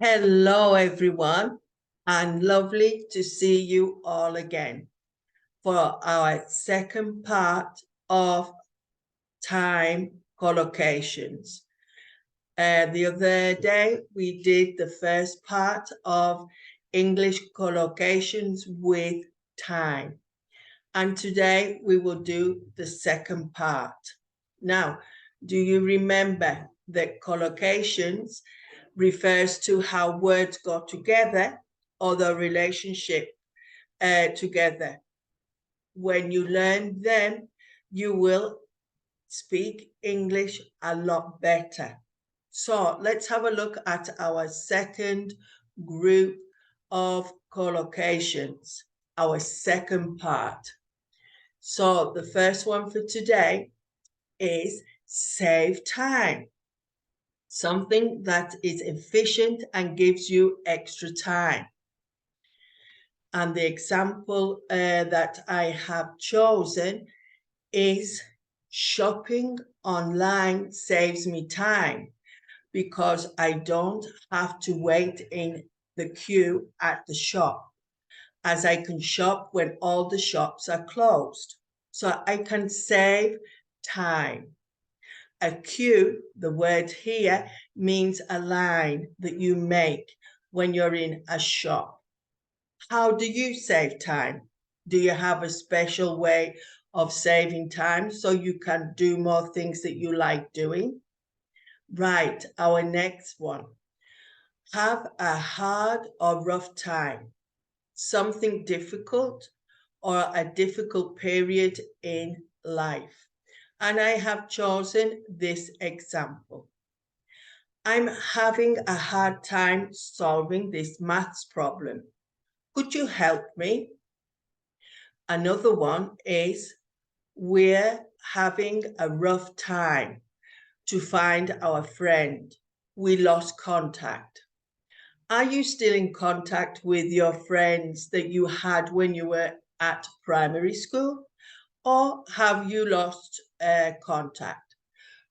Hello, everyone, and lovely to see you all again for our second part of Time Collocations. The other day, we did the first part of English collocations with time, and today we will do the second part. Now, do you remember that collocations refers to how words go together or the relationship together? When you learn them, you will speak English a lot better. So let's have a look at our second group of collocations, our second part. So the first one for today is save time. Something that is efficient and gives you extra time. And the example that I have chosen is shopping online saves me time because I don't have to wait in the queue at the shop, as I can shop when all the shops are closed. So I can save time. A queue, the word here, means a line that you make when you're in a shop. How do you save time? Do you have a special way of saving time so you can do more things that you like doing? Right, our next one. Have a hard or rough time, something difficult or a difficult period in life. And I have chosen this example. I'm having a hard time solving this maths problem. Could you help me? Another one is, we're having a rough time to find our friend. We lost contact. Are you still in contact with your friends that you had when you were at primary school? Or have you lost contact?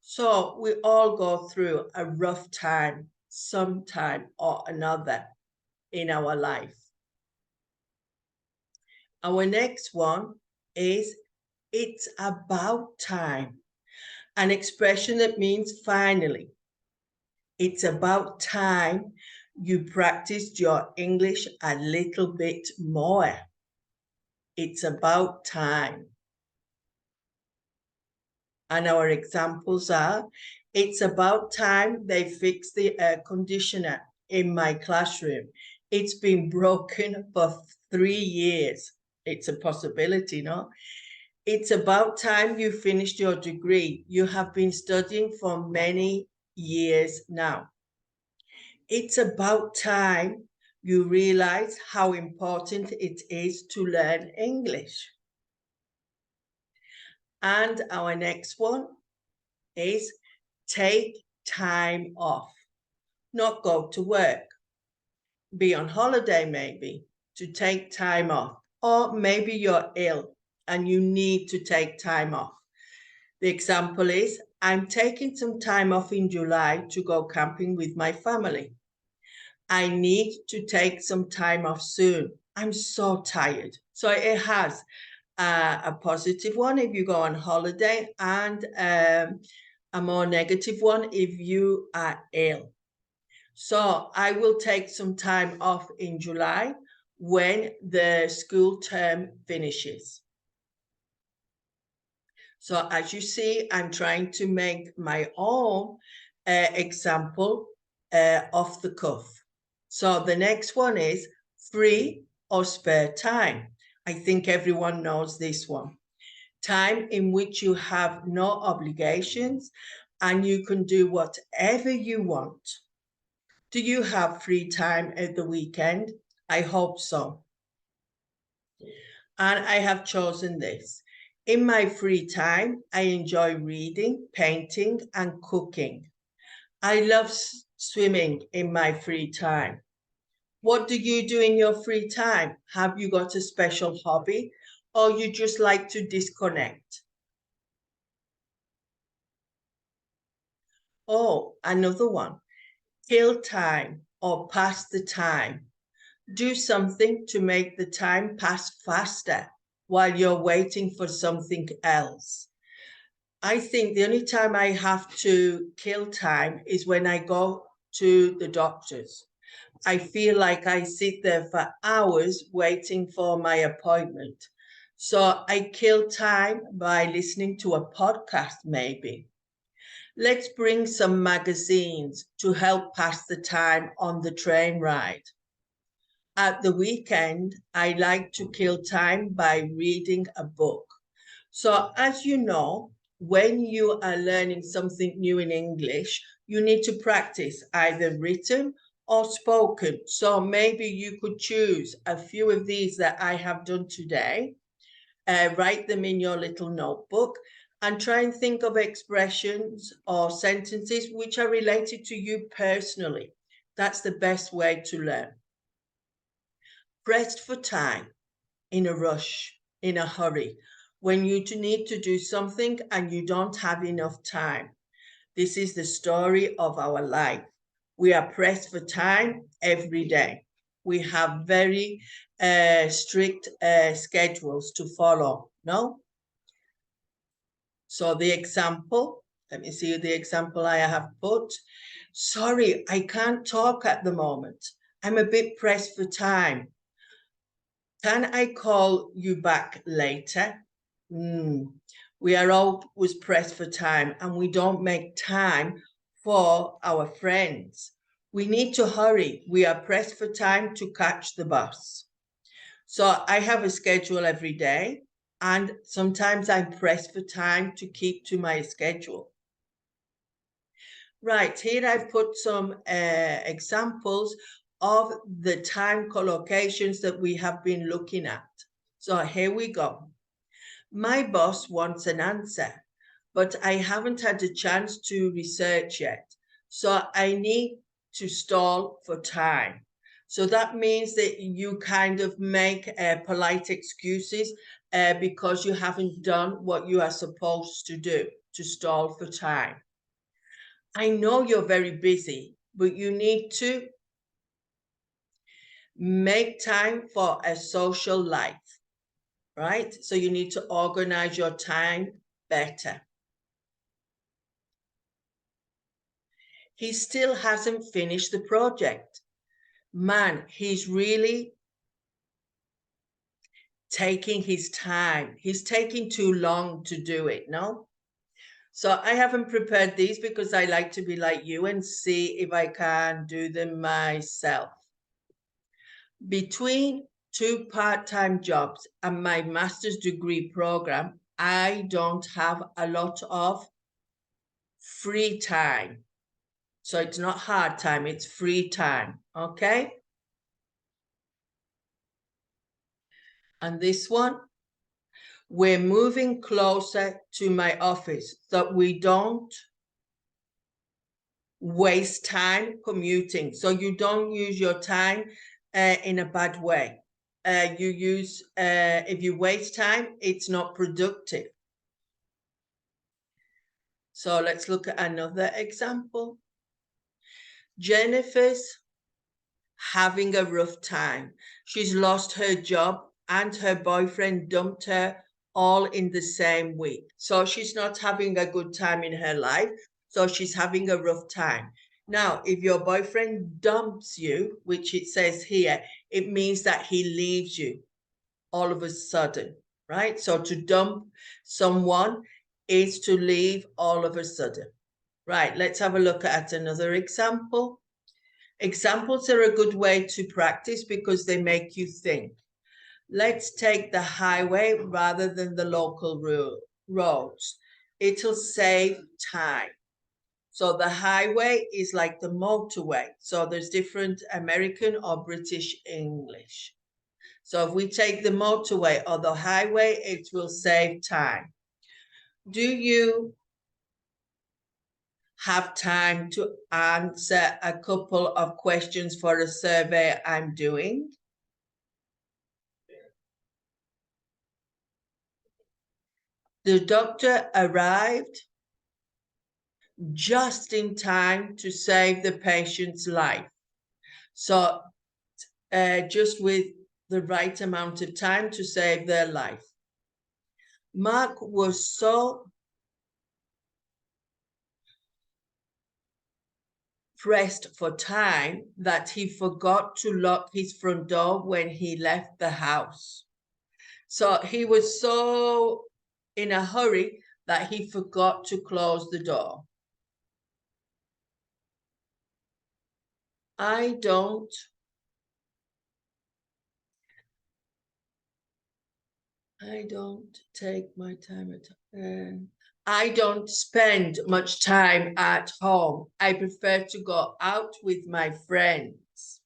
So we all go through a rough time sometime or another in our life. Our next one is it's about time, an expression that means finally. It's about time you practiced your English a little bit more. It's about time. And our examples are, it's about time they fixed the air conditioner in my classroom. It's been broken for 3 years. It's a possibility, no? It's about time you finished your degree. You have been studying for many years now. It's about time you realize how important it is to learn English. And our next one is take time off, not go to work. Be on holiday maybe, to take time off. Or maybe you're ill and you need to take time off. The example is, I'm taking some time off in July to go camping with my family. I need to take some time off soon. I'm so tired. So it has a positive one if you go on holiday and a more negative one if you are ill. So I will take some time off in July when the school term finishes. So as you see, I'm trying to make my own example off the cuff. So the next one is free or spare time. I think everyone knows this one. Time in which you have no obligations and you can do whatever you want. Do you have free time at the weekend? I hope so. And I have chosen this. In my free time, I enjoy reading, painting, and cooking. I love swimming in my free time. What do you do in your free time? Have you got a special hobby or you just like to disconnect? Oh, another one. Kill time. or pass the time. Do something to make the time pass faster while you're waiting for something else. I think the only time I have to kill time is when I go to the doctor's. I feel like I sit there for hours waiting for my appointment. So I kill time by listening to a podcast, maybe. Let's bring some magazines to help pass the time on the train ride. At the weekend, I like to kill time by reading a book. So, as you know, when you are learning something new in English, you need to practice either written or spoken. So, maybe you could choose a few of these that I have done today, write them in your little notebook, and try and think of expressions or sentences which are related to you personally. That's the best way to learn. Pressed for time, in a rush, in a hurry, when you need to do something and you don't have enough time. This is the story of our life. We are pressed for time every day. We have very strict schedules to follow, no? So the example, let me see the example I have put. Sorry, I can't talk at the moment. I'm a bit pressed for time. Can I call you back later? We are always pressed for time and we don't make time for our friends. We need to hurry. We are pressed for time to catch the bus. So I have a schedule every day and sometimes I'm pressed for time to keep to my schedule. Right, here I've put some examples of the time collocations that we have been looking at. So here we go. My boss wants an answer, but I haven't had a chance to research yet. So I need to stall for time. So that means that you kind of make polite excuses because you haven't done what you are supposed to do, to stall for time. I know you're very busy, but you need to make time for a social life, right? So you need to organize your time better. He still hasn't finished the project. Man, he's really taking his time. He's taking too long to do it, no? So I haven't prepared these because I like to be like you and see if I can do them myself. Between two part-time jobs and my master's degree program, I don't have a lot of free time. So it's not hard time, it's free time, okay? And this one, we're moving closer to my office so we don't waste time commuting. So you don't use your time in a bad way. If you waste time, it's not productive. So let's look at another example. Jennifer's having a rough time. She's lost her job and her boyfriend dumped her all in the same week. So she's not having a good time in her life. So she's having a rough time. Now, if your boyfriend dumps you, which it says here, it means that he leaves you all of a sudden, right? So to dump someone is to leave all of a sudden. Right, let's have a look at another example. Examples are a good way to practice because they make you think. Let's take the highway rather than the local roads. It'll save time. So the highway is like the motorway. So there's different American or British English. So if we take the motorway or the highway, it will save time. Do you have time to answer a couple of questions for a survey I'm doing? The doctor arrived just in time to save the patient's life. So just with the right amount of time to save their life. Mark was so pressed for time that he forgot to lock his front door when he left the house. So he was so in a hurry that he forgot to close the door. I don't take my time at I don't spend much time at home. I prefer to go out with my friends.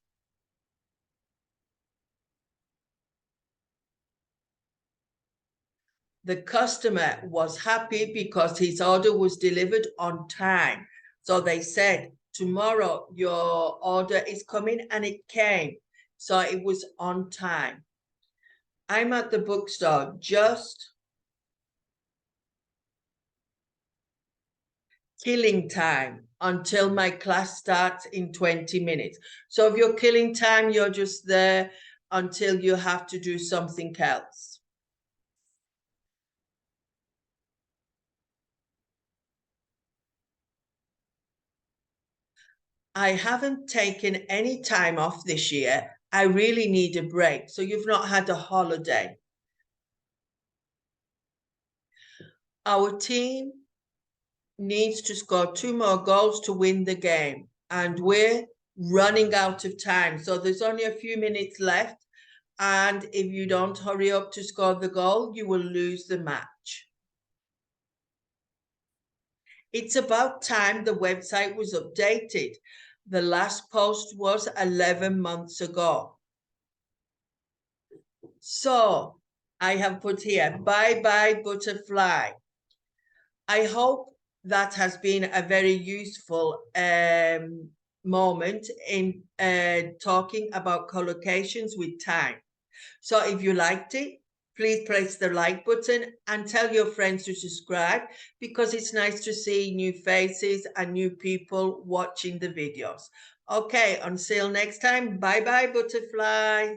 The customer was happy because his order was delivered on time. So they said, tomorrow your order is coming, and it came. So it was on time. I'm at the bookstore just killing time until my class starts in 20 minutes. So if you're killing time, you're just there until you have to do something else. I haven't taken any time off this year. I really need a break. So you've not had a holiday. Our team needs to score 2 more goals to win the game, and we're running out of time. So there's only a few minutes left. And if you don't hurry up to score the goal, you will lose the match. It's about time the website was updated. The last post was 11 months ago. So I have put here, bye-bye butterfly. I hope that has been a very useful moment in talking about collocations with time. So if you liked it, please press the like button and tell your friends to subscribe, because it's nice to see new faces and new people watching the videos. Okay, until next time, bye-bye butterfly.